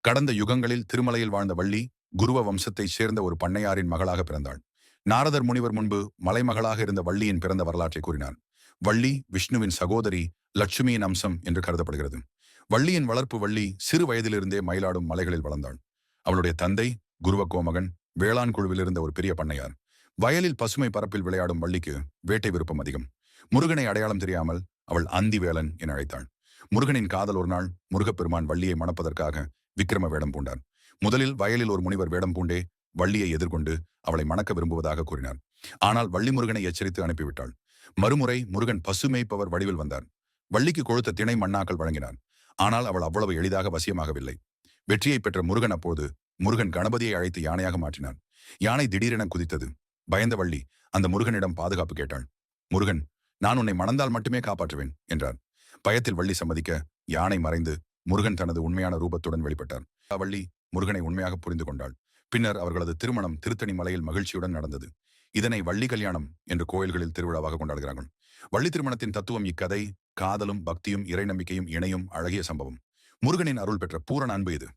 கடந்த யுகங்களில் திருமலையில் வாழ்ந்த வள்ளி குருவ வம்சத்தைச் சேர்ந்த ஒரு பண்ணையாரின் மகளாக பிறந்தாள். நாரதர் முனிவர் முன்பு மலைமகளாக இருந்த வள்ளியின் பிறந்த வரலாற்றை கூறினார். வள்ளி விஷ்ணுவின் சகோதரி, லட்சுமியின் அம்சம் என்று கருதப்படுகிறது. வள்ளியின் வளர்ப்பு வள்ளி சிறு வயதிலிருந்தே மயிலாடும் மலைகளில் வளர்ந்தாள். அவளுடைய தந்தை குருவ கோமகன் வேளாண் குழுவில் இருந்த ஒரு பெரிய பண்ணையார். வயலில் பசுமை பரப்பில் விளையாடும் வள்ளிக்கு வேட்டை விருப்பம் அதிகம். முருகனை அடையாளம் தெரியாமல் அவள் அந்தி வேலன் என அழைத்தாள். முருகனின் காதல் ஒரு நாள் முருகப்பெருமான் வள்ளியை மணப்பதற்காக விக்கிரம வேடம் பூண்டார். முதலில் வயலில் ஒரு முனிவர் வேடம் பூண்டே வள்ளியை எதிர்கொண்டு அவளை மணக்க விரும்புவதாக கூறினார். ஆனால் வள்ளி முருகனை எச்சரித்து அனுப்பிவிட்டாள். மறுமுறை முருகன் பசுமேய்ப்பவர் வடிவில் வந்தார். வள்ளிக்கு கொழுத்த திணை மண்ணாக்கள் வழங்கினார். ஆனால் அவள் அவ்வளவு எளிதாக வசியமாகவில்லை. வெற்றியை பெற்ற முருகன் அப்போது முருகன் கணபதியை அழைத்து யானையாக மாற்றினார். யானை திடீரென குதித்தது. பயந்த வள்ளி அந்த முருகனிடம் பாதுகாப்பு கேட்டாள். முருகன், நான் உன்னை மணந்தால் மட்டுமே காப்பாற்றுவேன் என்றார். பயத்தில் வள்ளி சம்மதிக்க யானை மறைந்து முருகன் தனது உண்மையான ரூபத்துடன் வெளிப்பட்டார். வள்ளி முருகனை உண்மையாக புரிந்து கொண்டாள். பின்னர் அவர்களது திருமணம் திருத்தணி மலையில் மகிழ்ச்சியுடன் நடந்தது. இதனை வள்ளி கல்யாணம் என்று கோயில்களில் திருவிழாவாக கொண்டாடுகிறார்கள். வள்ளி திருமணத்தின் தத்துவம் இக்கதை காதலும் பக்தியும் இறை நம்பிக்கையும் இணையும் அழகிய சம்பவம். முருகனின் அருள் பெற்ற பூரண அன்பு இது.